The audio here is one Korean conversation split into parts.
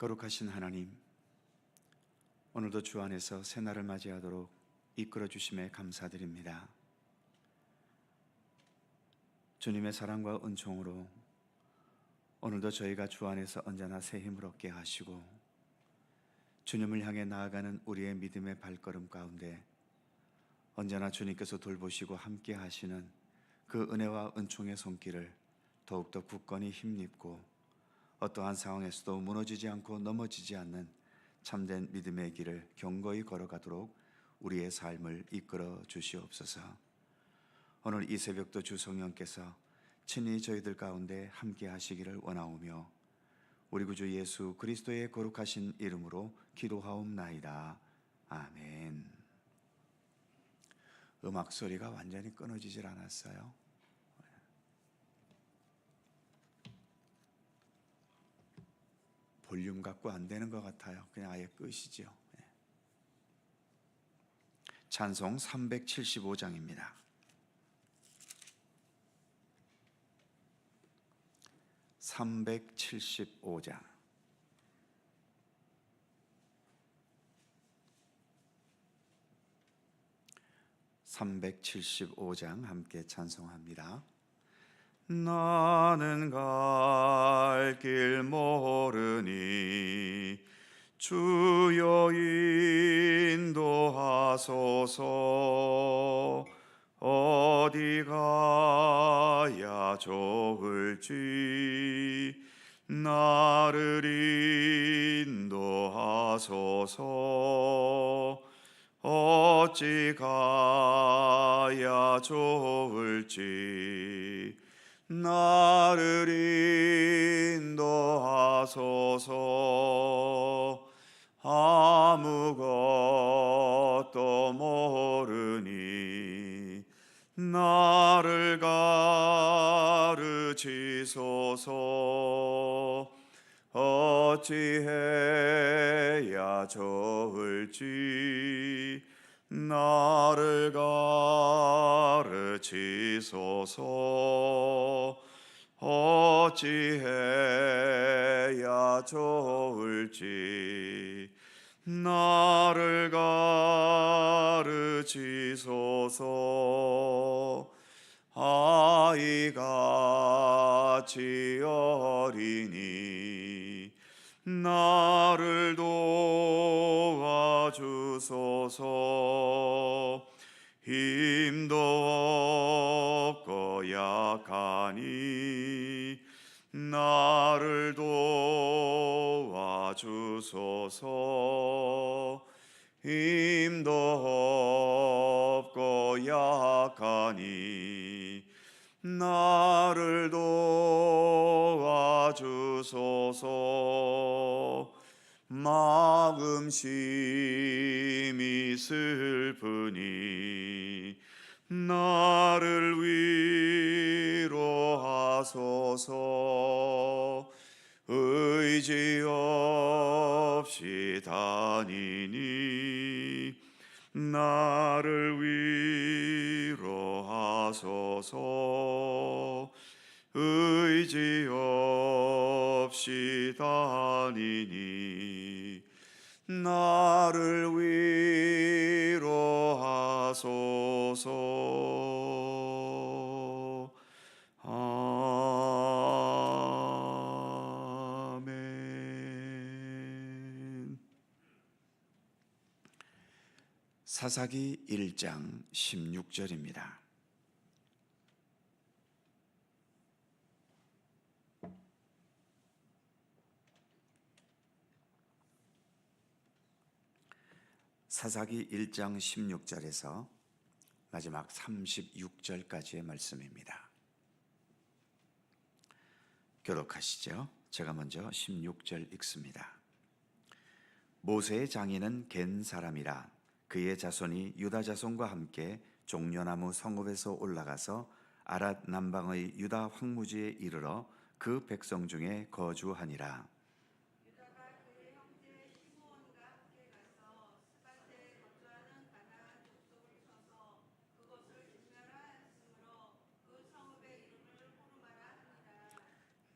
거룩하신 하나님, 오늘도 주 안에서 새날을 맞이하도록 이끌어 주심에 감사드립니다. 주님의 사랑과 은총으로 오늘도 저희가 주 안에서 언제나 새 힘을 얻게 하시고, 주님을 향해 나아가는 우리의 믿음의 발걸음 가운데 언제나 주님께서 돌보시고 함께 하시는 그 은혜와 은총의 손길을 더욱더 굳건히 힘입고, 어떠한 상황에서도 무너지지 않고 넘어지지 않는 참된 믿음의 길을 견고히 걸어가도록 우리의 삶을 이끌어 주시옵소서. 오늘 이 새벽도 주 성령께서 친히 저희들 가운데 함께 하시기를 원하오며, 우리 구주 예수 그리스도의 거룩하신 이름으로 기도하옵나이다. 아멘. 음악 소리가 완전히 끊어지질 않았어요. 볼륨 갖고 안 되는 것 같아요. 그냥 아예 끄시죠. 찬송 375장입니다. 375장. 함께 찬송합니다. 나는 갈 길 모르니 주여 인도하소서. 어디 가야 좋을지 나를 인도하소서. 어찌 가야 좋을지 나를 인도하소서. 아무것도 모르니 나를 가르치소서. 어찌해야 좋을지 나를 가르치소서. 어찌해야 좋을지 나를 가르치소서. 아이같이 어리니 나를 도와주소서. 힘도 없고 약하니 나를 도와주소서. 힘도 없고 약하니 나를 도와주소서. 마음 심히 슬프니 나를 위로하소서. 의지 없이 다니니 나를 위로하소서. 의지 없이 다니니 나를 위로하소서. 아멘. 사사기 1장 16절입니다. 사사기 1장 16절에서 마지막 36절까지의 말씀입니다. 교독하시죠. 제가 먼저 16절 읽습니다. 모세의 장인은 겐 사람이라 그의 자손이 유다 자손과 함께 종려나무 성읍에서 올라가서 아랏 남방의 유다 황무지에 이르러 그 백성 중에 거주하니라.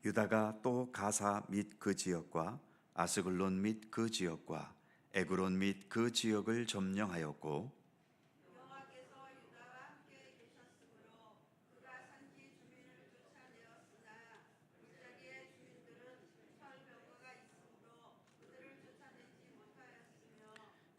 유다가 또 가사 및 그 지역과 아스글론 및 그 지역과 에그론 및 그 지역을 점령하였고 여호와께서 유다와 함께 계셨으므로 그가 산지 주민을 쫓아내었으나 골짜기의 주민들은 철병거가 있으므로 그들을 쫓아내지 못하였으며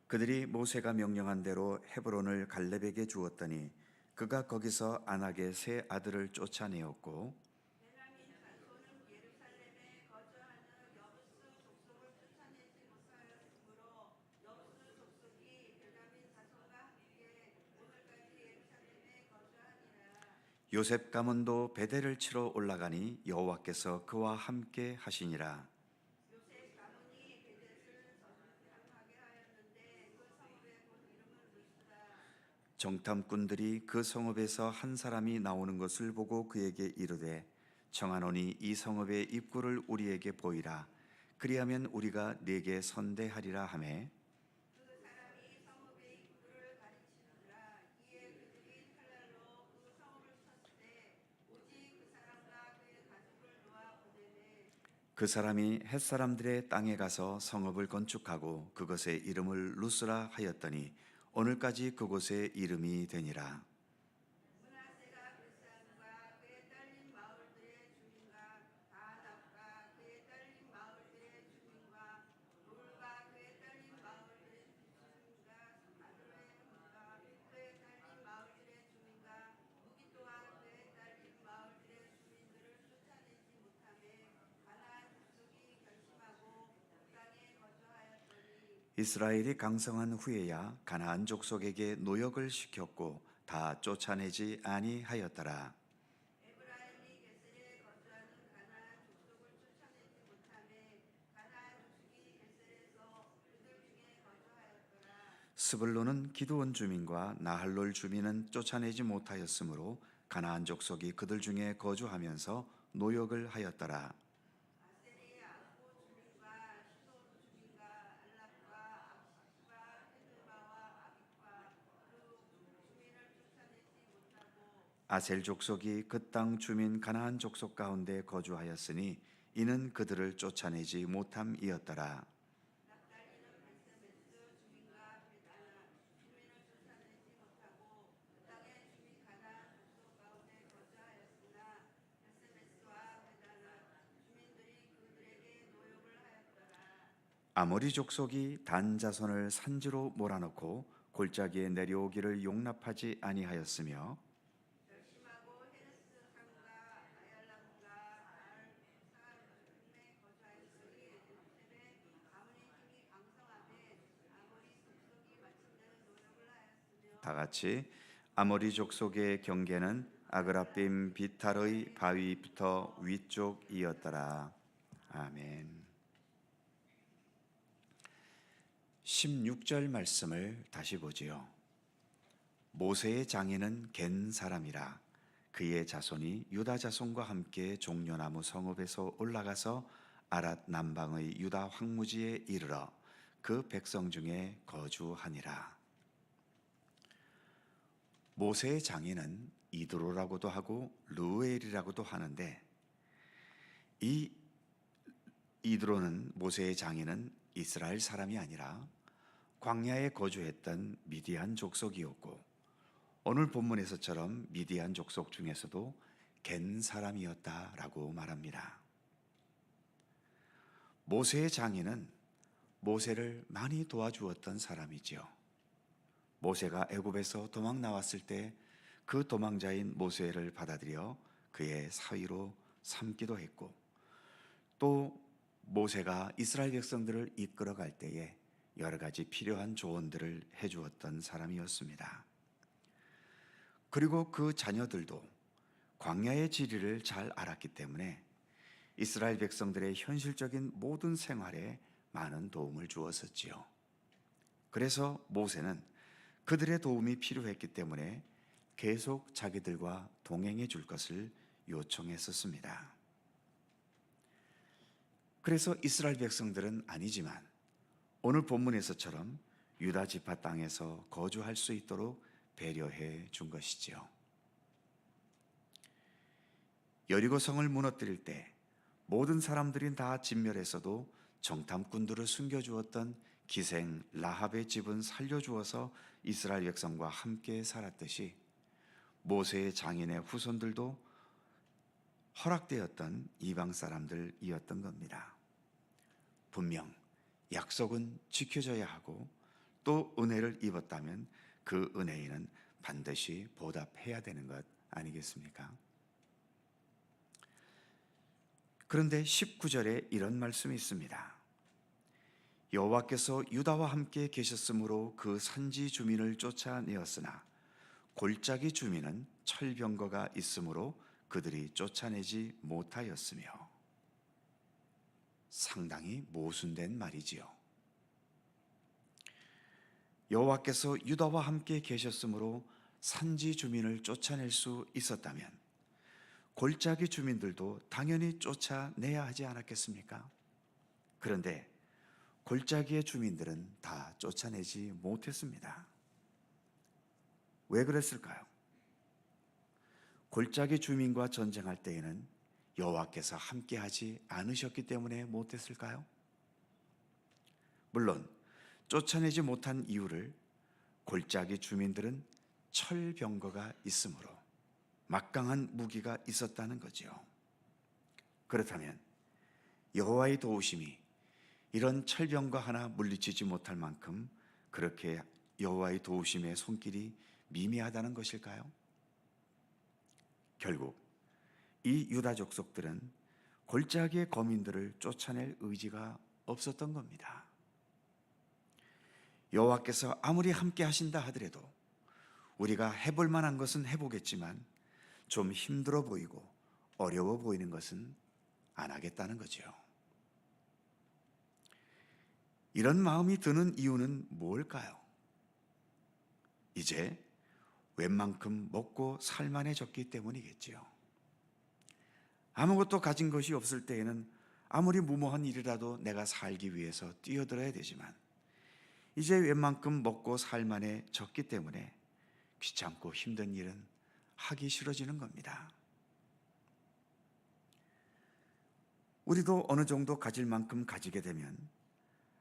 그들이 모세가 명령한 대로 헤브론을 갈렙에게 주었더니 그가 거기서 안악의 세 아들을 쫓아내었고 베냐민 자손은 예루살렘에 거주하는 여부스 족속을 쫓아내지 못하였으므로 여부스 족속이 베냐민 자손과 함께 오늘까지 예루살렘에 거주하니라. 요셉 가문도 베델을 치러 올라가니 여호와께서 그와 함께 하시니라. 요셉 가문이 베델을 점령하게 하였는데 그 성읍의 본 이름은 루스라. 정탐꾼들이 그 성읍에서 한 사람이 나오는 것을 보고 그에게 이르되 청하노니 이 성읍의 입구를 우리에게 보이라. 그리하면 우리가 네게 선대하리라 하매 그 사람이 성읍의 입구를 가리치니라. 이에 그들이 칼날로 그 성읍을 쳤으되 오직 그 사람과 그의 가족을 놓아 보내매 그 사람이 햇사람들의 땅에 가서 성읍을 건축하고 그것의 이름을 루스라 하였더니 오늘까지 그곳의 이름이 되니라. 므낫세가 베산과 그에 딸린 마을들의 주민과 다합과 그에 딸린 마을들의 주민과 돌과 그에 딸린 마을들의 주민과 아드로엘과 그에 딸린 마을들의 주민과 무기토와 그에 딸린 마을들의 주민들을 쫓아내지 못하매 가나안 족속이 결심하고 그 땅에 거주하였더니 이스라엘이 강성한 후에야 가나안 족속에게 노역을 시켰고 다 쫓아내지 아니하였더라. 에브라임이 게셀에 거주하는 가나안 족속을 쫓아내지 못하매 가나안 족속이 게셀에서 그들 중에 거주하였더라. 스불론은 기드온 주민과 나할롤 주민은 쫓아내지 못하였으므로 가나안 족속이 그들 중에 거주하면서 노역을 하였더라. 아셀이 아고 주민과 시돈 주민과 알랍과 악십과 헤드마와 아빅과 그 주민을 쫓아내지 못하고 아셀 족속이 그 땅 주민 가나안 족속 가운데 거주하였으니 이는 그들을 쫓아내지 못함이었더라. 납달리는 베세메스 주민과 베다나 주민을 쫓아내지 못하고 그 땅의 주민 가나안 족속 가운데 거주하였으나 베세메스와 베다나 주민들이 그들에게 노역을 하였더라. 아모리 족속이 단 자손을 산지로 몰아넣고 골짜기에 내려오기를 용납하지 아니하였으며 결심하고 헤르스 산과 아얄람과 사람에 거주하였으니 예루살렘에 아무리 힘이 강성하되 아무리 족속이 마침내는 노력을 하였으며 다 같이 아모리 족속의 경계는 아그라빔 비탈의 바위부터 위쪽이었더라. 아멘. 16절 말씀을 다시 보지요. 모세의 장인은 겐 사람이라. 그의 자손이 유다 자손과 함께 종려나무 성읍에서 올라가서 아랏 남방의 유다 황무지에 이르러 그 백성 중에 거주하니라. 모세의 장인은 이드로라고도 하고 르우엘이라고도 하는데 이 이드로는 모세의 장인은 이스라엘 사람이 아니라 광야에 거주했던 미디안 족속이었고 오늘 본문에서처럼 미디안 족속 중에서도 겐 사람이었다라고 말합니다. 모세의 장인은 모세를 많이 도와주었던 사람이지요. 모세가 애굽에서 도망 나왔을 때 그 도망자인 모세를 받아들여 그의 사위로 삼기도 했고 또 모세가 이스라엘 백성들을 이끌어갈 때에 여러 가지 필요한 조언들을 해주었던 사람이었습니다. 그리고 그 자녀들도 광야의 지리를 잘 알았기 때문에 이스라엘 백성들의 현실적인 모든 생활에 많은 도움을 주었었지요. 그래서 모세는 그들의 도움이 필요했기 때문에 계속 자기들과 동행해 줄 것을 요청했었습니다. 그래서 이스라엘 백성들은 아니지만 오늘 본문에서처럼 유다 지파 땅에서 거주할 수 있도록 배려해 준 것이지요. 여리고 성을 무너뜨릴 때 모든 사람들이 다 진멸했어도 정탐꾼들을 숨겨주었던 기생 라합의 집은 살려주어서 이스라엘 백성과 함께 살았듯이 모세의 장인의 후손들도 허락되었던 이방 사람들이었던 겁니다. 분명 약속은 지켜져야 하고 또 은혜를 입었다면 그 은혜에는 반드시 보답해야 되는 것 아니겠습니까? 그런데 19절에 이런 말씀이 있습니다. 여호와께서 유다와 함께 계셨으므로 그 산지 주민을 쫓아내었으나 골짜기 주민은 철병거가 있으므로 그들이 쫓아내지 못하였으며. 상당히 모순된 말이지요. 여호와께서 유다와 함께 계셨으므로 산지 주민을 쫓아낼 수 있었다면 골짜기 주민들도 당연히 쫓아내야 하지 않았겠습니까? 그런데 골짜기의 주민들은 다 쫓아내지 못했습니다. 왜 그랬을까요? 골짜기 주민과 전쟁할 때에는 여호와께서 함께하지 않으셨기 때문에 못했을까요? 물론 쫓아내지 못한 이유를 골짜기 주민들은 철병거가 있으므로 막강한 무기가 있었다는 거죠. 그렇다면 여호와의 도우심이 이런 철병거 하나 물리치지 못할 만큼 그렇게 여호와의 도우심의 손길이 미미하다는 것일까요? 결국 이 유다 족속들은 골짜기의 거민들을 쫓아낼 의지가 없었던 겁니다. 여호와께서 아무리 함께 하신다 하더라도 우리가 해볼 만한 것은 해보겠지만 좀 힘들어 보이고 어려워 보이는 것은 안 하겠다는 거죠. 이런 마음이 드는 이유는 뭘까요? 이제 웬만큼 먹고 살만해졌기 때문이겠지요. 아무것도 가진 것이 없을 때에는 아무리 무모한 일이라도 내가 살기 위해서 뛰어들어야 되지만 이제 웬만큼 먹고 살만해졌기 때문에 귀찮고 힘든 일은 하기 싫어지는 겁니다. 우리도 어느 정도 가질 만큼 가지게 되면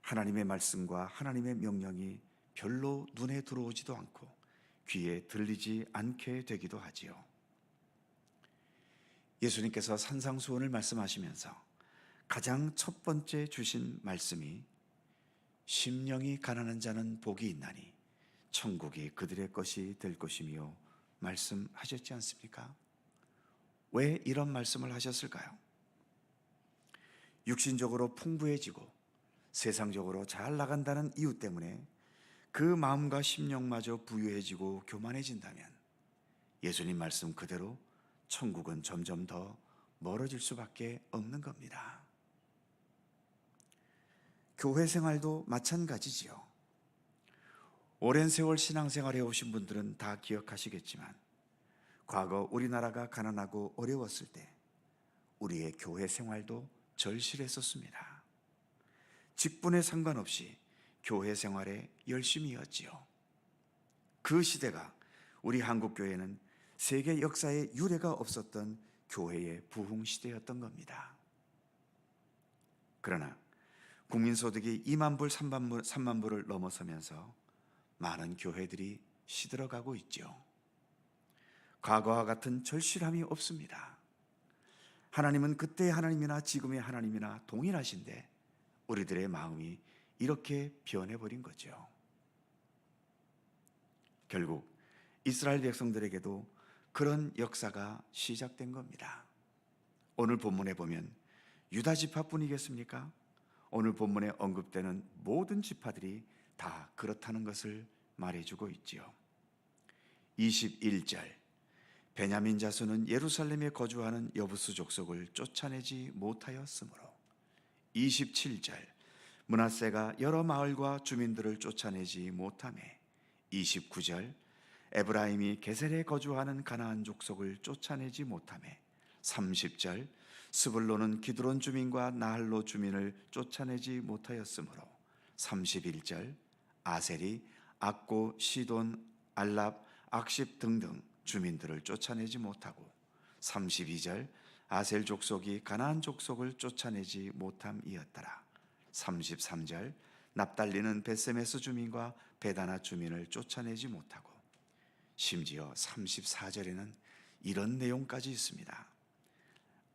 하나님의 말씀과 하나님의 명령이 별로 눈에 들어오지도 않고 귀에 들리지 않게 되기도 하지요. 예수님께서 산상수훈을 말씀하시면서 가장 첫 번째 주신 말씀이 심령이 가난한 자는 복이 있나니 천국이 그들의 것이 될 것이며 말씀하셨지 않습니까? 왜 이런 말씀을 하셨을까요? 육신적으로 풍부해지고 세상적으로 잘 나간다는 이유 때문에 그 마음과 심령마저 부유해지고 교만해진다면 예수님 말씀 그대로 천국은 점점 더 멀어질 수밖에 없는 겁니다. 교회 생활도 마찬가지지요. 오랜 세월 신앙생활 해오신 분들은 다 기억하시겠지만 과거 우리나라가 가난하고 어려웠을 때 우리의 교회 생활도 절실했었습니다. 직분에 상관없이 교회 생활에 열심히였지요. 그 시대가 우리 한국교회는 세계 역사에 유례가 없었던 교회의 부흥시대였던 겁니다. 그러나 국민소득이 2만 불, 3만 불을 넘어서면서 많은 교회들이 시들어가고 있죠. 과거와 같은 절실함이 없습니다. 하나님은 그때의 하나님이나 지금의 하나님이나 동일하신데 우리들의 마음이 이렇게 변해버린 거죠. 결국 이스라엘 백성들에게도 그런 역사가 시작된 겁니다. 오늘 본문에 보면 유다 지파뿐이겠습니까? 오늘 본문에 언급되는 모든 지파들이 다 그렇다는 것을 말해주고 있지요. 21절 베냐민 자손은 예루살렘에 거주하는 여부수 족속을 쫓아내지 못하였으므로. 27절 므낫세가 여러 마을과 주민들을 쫓아내지 못하매. 29절 에브라임이 게셀에 거주하는 가나안 족속을 쫓아내지 못하매. 30절 스불론은 기드론 주민과 나할로 주민을 쫓아내지 못하였으므로. 31절 아셀이 악고, 시돈, 알랍, 악십 등등 주민들을 쫓아내지 못하고. 32절 아셀 족속이 가나안 족속을 쫓아내지 못함이었더라. 33절 납달리는 벳세메스 주민과 베다나 주민을 쫓아내지 못하고, 심지어 34절에는 이런 내용까지 있습니다.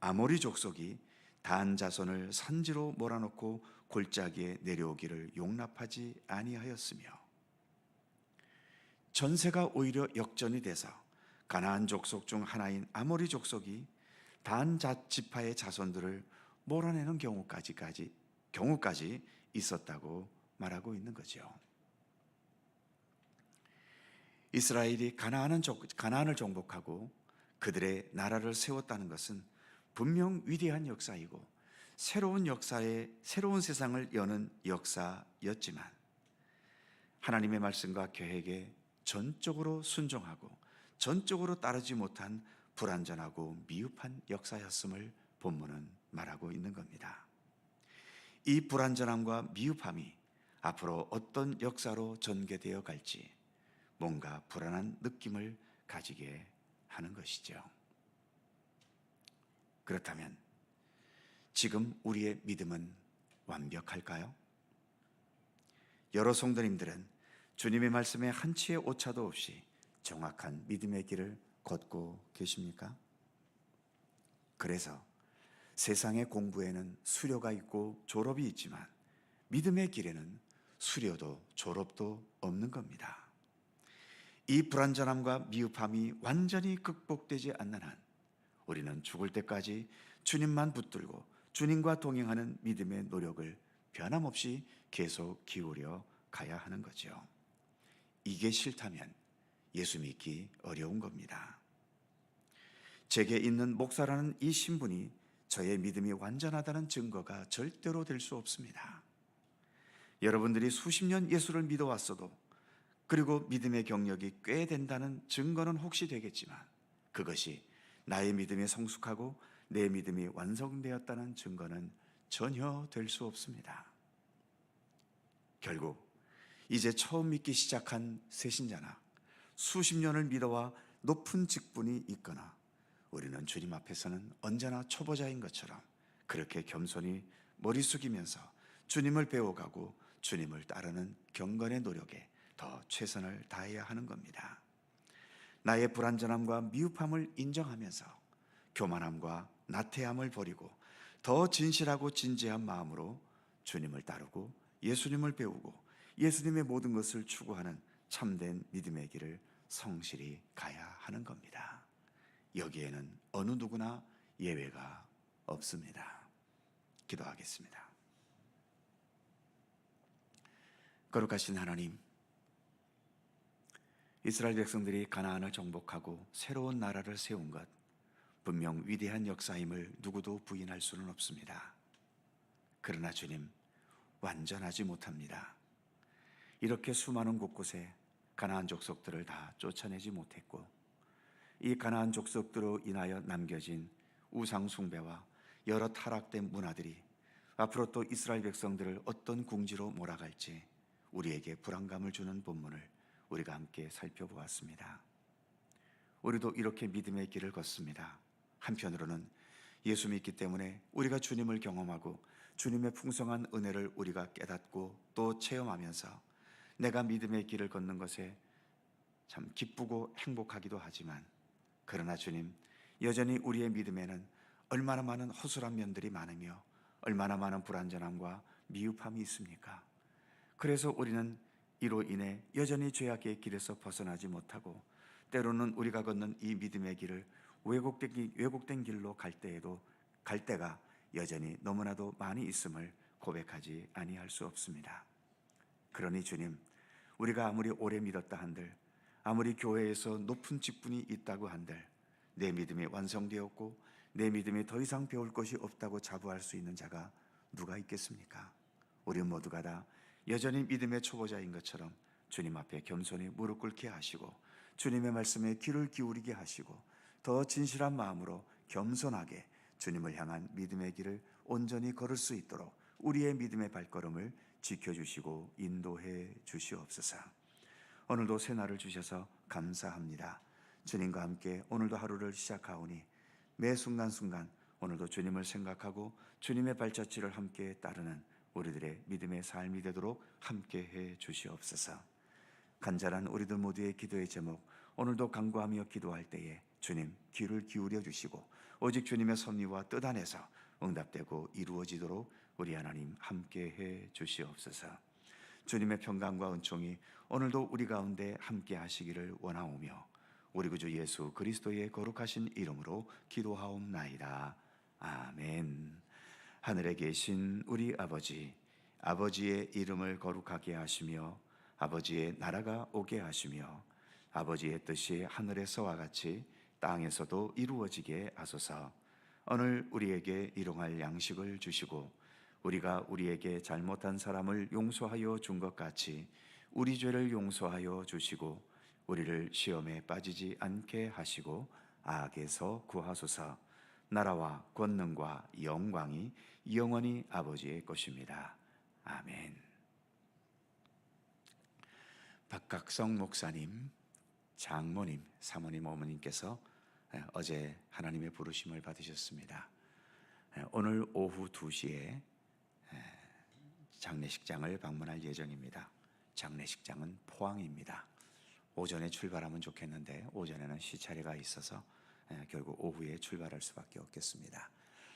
아모리 족속이 단 자손을 산지로 몰아넣고 골짜기에 내려오기를 용납하지 아니하였으며, 전세가 오히려 역전이 돼서 가나안 족속 중 하나인 아모리 족속이 단 지파의 자손들을 몰아내는 경우까지 있었다고 말하고 있는 거죠. 이스라엘이 가나안을 정복하고 그들의 나라를 세웠다는 것은 분명 위대한 역사이고 새로운 세상을 여는 역사였지만, 하나님의 말씀과 계획에 전적으로 순종하고 전적으로 따르지 못한 불완전하고 미흡한 역사였음을 본문은 말하고 있는 겁니다. 이 불완전함과 미흡함이 앞으로 어떤 역사로 전개되어 갈지 뭔가 불안한 느낌을 가지게 하는 것이죠. 그렇다면 지금 우리의 믿음은 완벽할까요? 여러 성도님들은 주님의 말씀에 한치의 오차도 없이 정확한 믿음의 길을 걷고 계십니까? 그래서 세상의 공부에는 수료가 있고 졸업이 있지만 믿음의 길에는 수료도 졸업도 없는 겁니다. 이 불완전함과 미흡함이 완전히 극복되지 않는 한 우리는 죽을 때까지 주님만 붙들고 주님과 동행하는 믿음의 노력을 변함없이 계속 기울여 가야 하는 거죠. 이게 싫다면 예수 믿기 어려운 겁니다. 제게 있는 목사라는 이 신분이 저의 믿음이 완전하다는 증거가 절대로 될 수 없습니다. 여러분들이 수십 년 예수를 믿어왔어도, 그리고 믿음의 경력이 꽤 된다는 증거는 혹시 되겠지만, 그것이 나의 믿음이 성숙하고 내 믿음이 완성되었다는 증거는 전혀 될 수 없습니다. 결국 이제 처음 믿기 시작한 새신자나 수십 년을 믿어와 높은 직분이 있거나, 우리는 주님 앞에서는 언제나 초보자인 것처럼 그렇게 겸손히 머리 숙이면서 주님을 배워가고 주님을 따르는 경건의 노력에 더 최선을 다해야 하는 겁니다. 나의 불완전함과 미흡함을 인정하면서 교만함과 나태함을 버리고 더 진실하고 진지한 마음으로 주님을 따르고 예수님을 배우고 예수님의 모든 것을 추구하는 참된 믿음의 길을 성실히 가야 하는 겁니다. 여기에는 어느 누구나 예외가 없습니다. 기도하겠습니다. 거룩하신 하나님, 이스라엘 백성들이 가나안을 정복하고 새로운 나라를 세운 것, 분명 위대한 역사임을 누구도 부인할 수는 없습니다. 그러나 주님, 완전하지 못합니다. 이렇게 수많은 곳곳에 가나안 족속들을 다 쫓아내지 못했고, 이 가나안 족속들로 인하여 남겨진 우상 숭배와 여러 타락된 문화들이 앞으로 또 이스라엘 백성들을 어떤 궁지로 몰아갈지 우리에게 불안감을 주는 본문을 우리가 함께 살펴보았습니다. 우리도 이렇게 믿음의 길을 걷습니다. 한편으로는 예수 믿기 때문에 우리가 주님을 경험하고 주님의 풍성한 은혜를 우리가 깨닫고 또 체험하면서 내가 믿음의 길을 걷는 것에 참 기쁘고 행복하기도 하지만, 그러나 주님, 여전히 우리의 믿음에는 얼마나 많은 허술한 면들이 많으며 얼마나 많은 불완전함과 미흡함이 있습니까? 그래서 우리는 이로 인해 여전히 죄악의 길에서 벗어나지 못하고, 때로는 우리가 걷는 이 믿음의 길을 왜곡된 길로 갈 때가 여전히 너무나도 많이 있음을 고백하지 아니할 수 없습니다. 그러니 주님, 우리가 아무리 오래 믿었다 한들, 아무리 교회에서 높은 직분이 있다고 한들, 내 믿음이 완성되었고 내 믿음이 더 이상 배울 것이 없다고 자부할 수 있는 자가 누가 있겠습니까? 우리 모두가 다 여전히 믿음의 초보자인 것처럼 주님 앞에 겸손히 무릎 꿇게 하시고 주님의 말씀에 귀를 기울이게 하시고 더 진실한 마음으로 겸손하게 주님을 향한 믿음의 길을 온전히 걸을 수 있도록 우리의 믿음의 발걸음을 지켜주시고 인도해 주시옵소서. 오늘도 새 날을 주셔서 감사합니다. 주님과 함께 오늘도 하루를 시작하오니 매 순간순간 오늘도 주님을 생각하고 주님의 발자취를 함께 따르는 우리들의 믿음의 삶이 되도록 함께해 주시옵소서. 간절한 우리들 모두의 기도의 제목, 오늘도 간구하며 기도할 때에 주님 귀를 기울여 주시고 오직 주님의 섭리와 뜻 안에서 응답되고 이루어지도록 우리 하나님 함께해 주시옵소서. 주님의 평강과 은총이 오늘도 우리 가운데 함께 하시기를 원하오며 우리 구주 예수 그리스도의 거룩하신 이름으로 기도하옵나이다. 아멘. 하늘에 계신 우리 아버지, 아버지의 이름을 거룩하게 하시며 아버지의 나라가 오게 하시며 아버지의 뜻이 하늘에서와 같이 땅에서도 이루어지게 하소서. 오늘 우리에게 일용할 양식을 주시고 우리가 우리에게 잘못한 사람을 용서하여 준 것 같이 우리 죄를 용서하여 주시고 우리를 시험에 빠지지 않게 하시고 악에서 구하소서. 나라와 권능과 영광이 영원히 아버지의 것입니다. 아멘. 박각성 목사님, 장모님, 사모님, 어머님께서 어제 하나님의 부르심을 받으셨습니다. 오늘 오후 2시에 장례식장을 방문할 예정입니다. 장례식장은 포항입니다. 오전에 출발하면 좋겠는데 오전에는 시차례가 있어서 결국 오후에 출발할 수밖에 없겠습니다.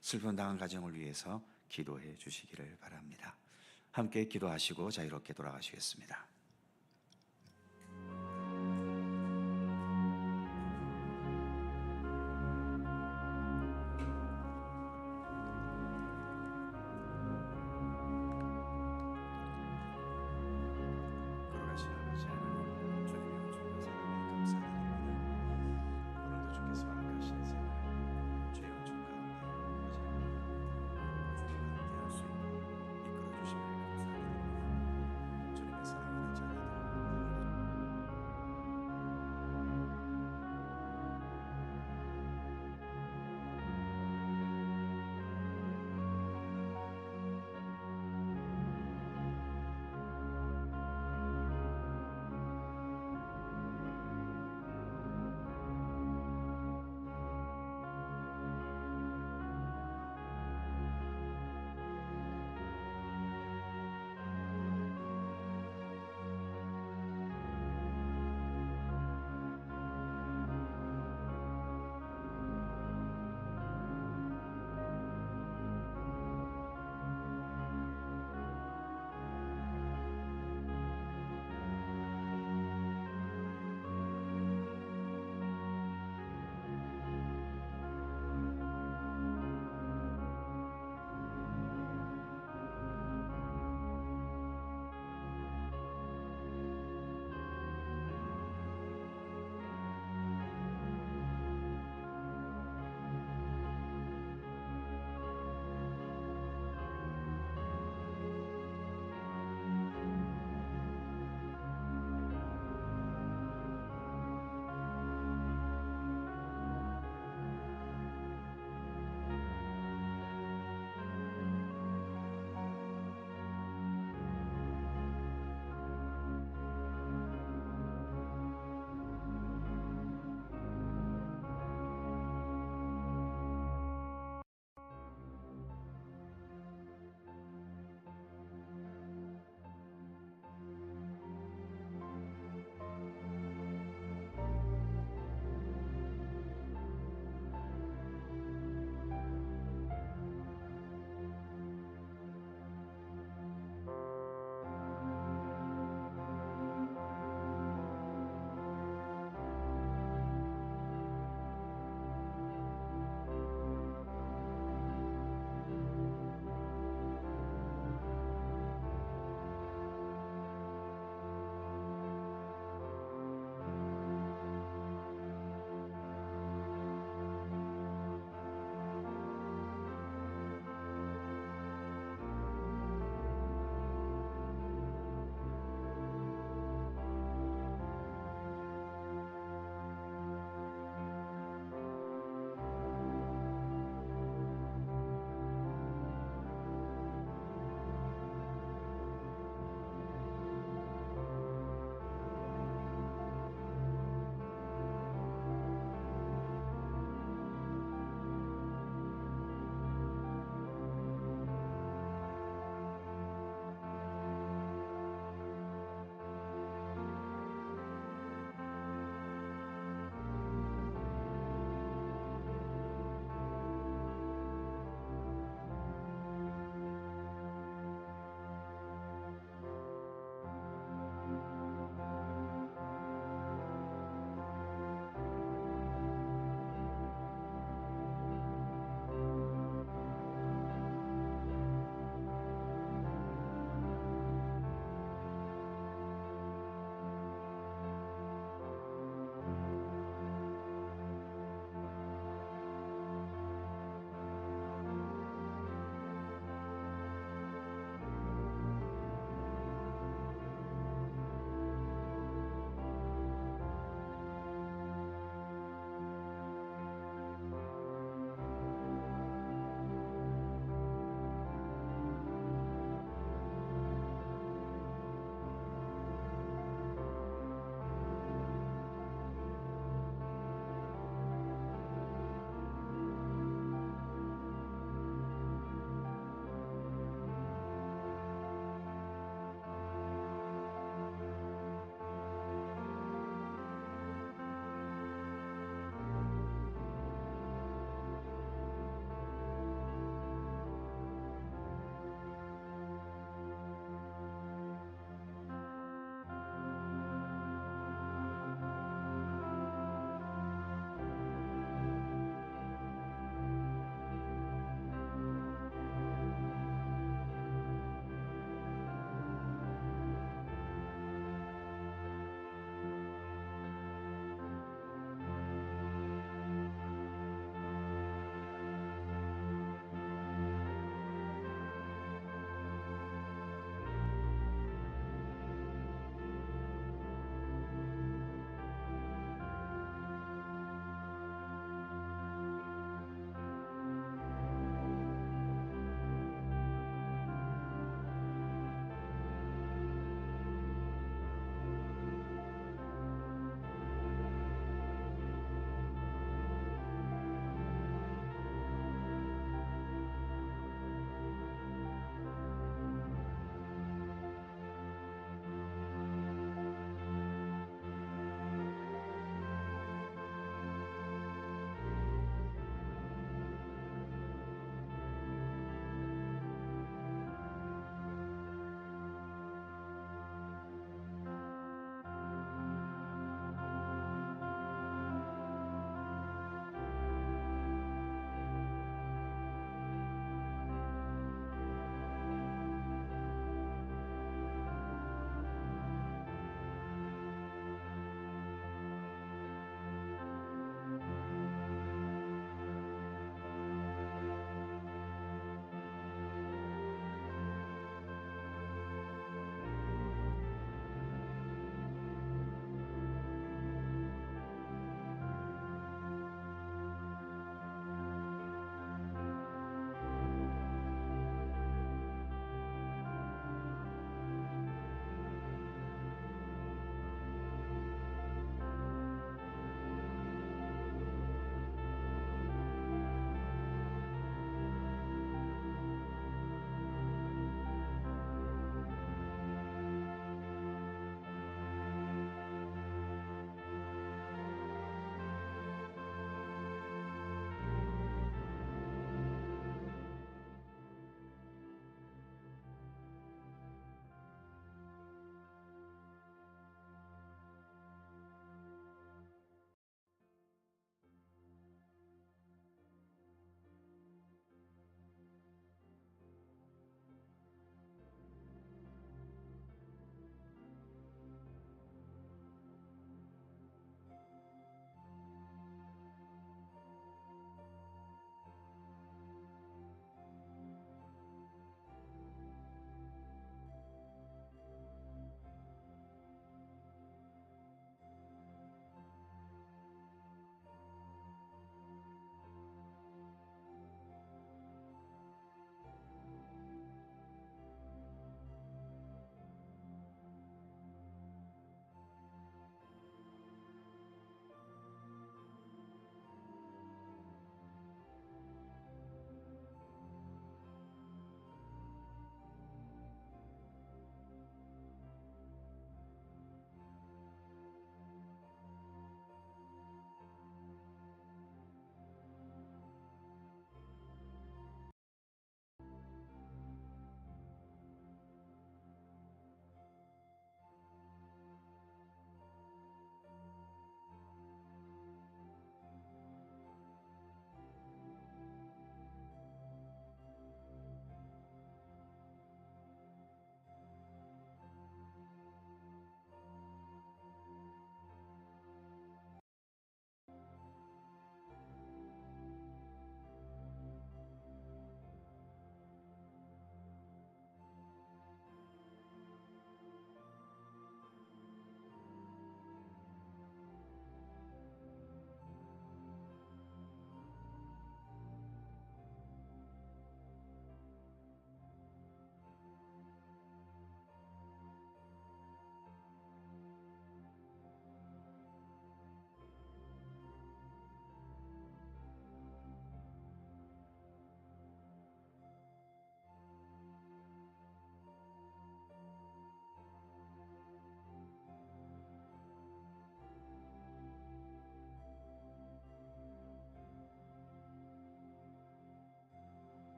슬픔 당한 가정을 위해서 기도해 주시기를 바랍니다. 함께 기도하시고 자유롭게 돌아가시겠습니다.